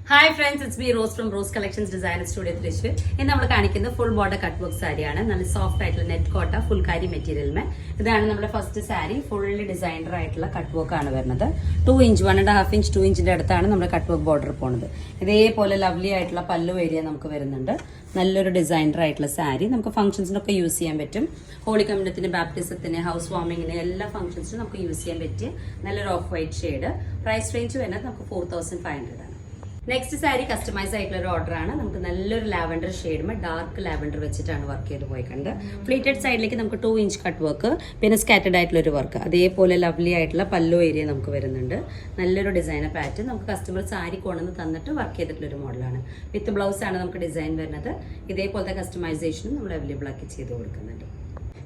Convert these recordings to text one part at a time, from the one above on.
Hi friends, it's me Rose from Rose Collections Designer Studio Thrissur. ഇന്ന് നമ്മൾ കാണിക്കുന്ന full border cut work സാരിയാണ്. നല്ല സോഫ്റ്റ് ആയിട്ടുള്ള നെറ്റ് കോട്ട ഫുൾ കാരി മെറ്റീരിയൽ ഇതാണ് നമ്മുടെ ഫസ്റ്റ് സാരി. ഫുള്ളി ഡിസൈനർ ആയിട്ടുള്ള കട്ട് വർക്ക് ആണ് വരുന്നത്. 2 ഇഞ്ച് 1.5 ഇഞ്ച് 2 ഇഞ്ചിന്റെ അടുത്താണ് നമ്മുടെ കട്ട് വർക്ക് ബോർഡർ പോകുന്നത്. ഇതേപോലെ ലവ്ലി ആയിട്ടുള്ള പല്ലു ഏരിയ നമുക്ക് വരുന്നുണ്ട്. നല്ലൊരു ഡിസൈനർ ആയിട്ടുള്ള സാരി നമുക്ക് ഫംഗ്ഷൻസിനൊക്കെ യൂസ് ചെയ്യാൻ പറ്റും. ഹോളി കമ്മ്യൂണിറ്റിന്, ബാപ്റ്റിസത്തിന്, ഹൗസ് വാമിങ്ങിന് എല്ലാ ഫംഗ്ഷൻസിനും നമുക്ക് യൂസ് ചെയ്യാൻ പറ്റിയ നല്ലൊരു off white shade. Price range വരുന്നത് നമുക്ക് 4500 ആണ്. നെക്സ്റ്റ് സാരി കസ്റ്റമൈസ് ആയിട്ടുള്ള ഒരു ഓർഡർ ആണ്. നമുക്ക് നല്ലൊരു ലാവൻഡർ ഷെയ്ഡും ഡാർക്ക് ലാവൻഡർ വെച്ചിട്ടാണ് വർക്ക് ചെയ്ത് പോയിട്ടുണ്ട്. ഫ്ലീറ്റഡ് സൈഡിലേക്ക് നമുക്ക് 2 ഇഞ്ച് കട്ട് വർക്ക്, പിന്നെ സ്കാറ്റർഡ് ആയിട്ടുള്ള ഒരു വർക്ക്, അതേപോലെ ലവ്ലി ആയിട്ടുള്ള പല്ലു ഏരിയ നമുക്ക് വരുന്നുണ്ട്. നല്ലൊരു ഡിസൈനർ പാറ്റേൺ നമുക്ക് കസ്റ്റമർ സാരി കൊണ്ടുവന്ന് തന്നിട്ട് വർക്ക് ചെയ്തിട്ടുള്ള ഒരു മോഡലാണ്. വിത്ത് ബ്ലൗസ് ആണ് നമുക്ക് ഡിസൈൻ വരുന്നത്. ഇതേപോലത്തെ കസ്റ്റമൈസേഷനും നമ്മൾ അവൈലബിൾ ആക്കി ചെയ്ത് കൊടുക്കുന്നുണ്ട്.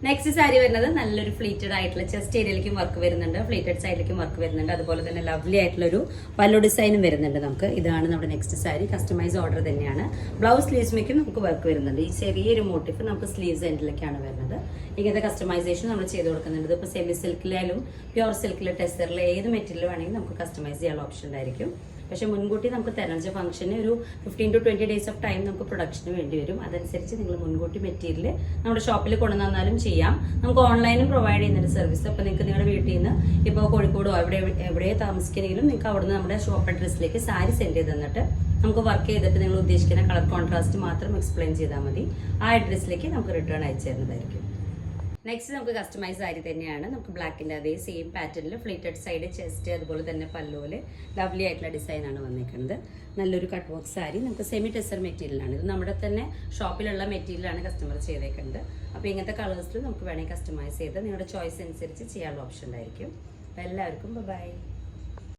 നെക്സ്റ്റ് സാരി വരുന്നത് നല്ലൊരു ഫ്ലീറ്റഡ് ആയിട്ടുള്ള ചെസ്റ്റ് ഏരിയയിലേക്കും വർക്ക് വരുന്നുണ്ട്, ഫ്ലീറ്റഡ് സൈഡിലേക്കും വർക്ക് വരുന്നുണ്ട്. അതുപോലെ തന്നെ ലവ്ലി ആയിട്ടുള്ള ഒരു പല്ലു ഡിസൈനും വരുന്നുണ്ട് നമുക്ക്. ഇതാണ് നമ്മുടെ നെക്സ്റ്റ് സാരി. കസ്റ്റമൈസ് ഓർഡർ തന്നെയാണ്. ബ്ലൗസ് സ്ലീവ്സിലേക്കും നമുക്ക് വർക്ക് വരുന്നുണ്ട്. ഈ ചെറിയൊരു മോട്ടീഫ് നമുക്ക് സ്ലീവ്സ് എൻഡിലേക്കാണ് വരുന്നത്. ഇങ്ങനത്തെ കസ്റ്റമൈസേഷൻ നമ്മൾ ചെയ്ത് കൊടുക്കുന്നുണ്ട്. ഇപ്പോൾ സെമി സിൽക്കിലായാലും പ്യുവർ സിൽക്കിൽ ടെസ്റ്ററിൽ ഏത് മെറ്റീരിയൽ വേണമെങ്കിലും നമുക്ക് കസ്റ്റമൈസ് ചെയ്യാനുള്ള ഓപ്ഷൻ ഉണ്ടായിരിക്കും. പക്ഷെ മുൻകൂട്ടി നമുക്ക് തെരഞ്ഞെടുത്ത ഫംഗ്ഷന് ഒരു 15 to 20 ഡേയ്സ് ഓഫ് ടൈം നമുക്ക് പ്രൊഡക്ഷന് വേണ്ടി വരും. അതനുസരിച്ച് നിങ്ങൾ മുൻകൂട്ടി മെറ്റീരിയൽ നമ്മുടെ ഷോപ്പിൽ കൊണ്ടുവന്നാലും ചെയ്യാം. നമുക്ക് ഓൺലൈനും പ്രൊവൈഡ് ചെയ്യുന്നൊരു സർവീസ്. അപ്പോൾ നിങ്ങൾക്ക് നിങ്ങളുടെ വീട്ടിൽ നിന്ന് ഇപ്പോൾ കോഴിക്കോടോ എവിടെ താമസിക്കണമെങ്കിലും നിങ്ങൾക്ക് അവിടുന്ന് നമ്മുടെ ഷോപ്പ് അഡ്രസ്സിലേക്ക് സാരി സെൻഡ് ചെയ്ത് തന്നിട്ട് നമുക്ക് വർക്ക് ചെയ്തിട്ട് നിങ്ങൾ ഉദ്ദേശിക്കുന്ന കളർ കോൺട്രാസ്റ്റ് മാത്രം എക്സ്പ്ലെയിൻ ചെയ്താൽ മതി. ആ അഡ്രസ്സിലേക്ക് നമുക്ക് റിട്ടേൺ അയച്ചു തരുന്നതായിരിക്കും. നെക്സ്റ്റ് നമുക്ക് കസ്റ്റമൈസ് സാരി തന്നെയാണ്. നമുക്ക് ബ്ലാക്കിൻ്റെ അതേ സെയിം പാറ്റേണിൽ ഫ്ലീറ്റഡ് സൈഡ്, ചെസ്റ്റ്, അതുപോലെ തന്നെ പല്ലുവില് ലവ്ലി ആയിട്ടുള്ള ഡിസൈനാണ് വന്നിരിക്കുന്നത്. നല്ലൊരു കട്ട് വർക്ക് സാരി. നമുക്ക് സെമി ടെസർ മെറ്റീരിയലാണ്. ഇത് നമ്മുടെ തന്നെ ഷോപ്പിലുള്ള മെറ്റീരിയലാണ് കസ്റ്റമർ ചെയ്തേക്കുന്നത്. അപ്പോൾ ഇങ്ങനത്തെ കളേഴ്സിൽ നമുക്ക് വേണമെങ്കിൽ കസ്റ്റമൈസ് ചെയ്ത് നിങ്ങളുടെ ചോയ്സ് അനുസരിച്ച് ചെയ്യാനുള്ള ഓപ്ഷൻ ഉണ്ടായിരിക്കും. അപ്പോൾ എല്ലാവർക്കും ബൈ.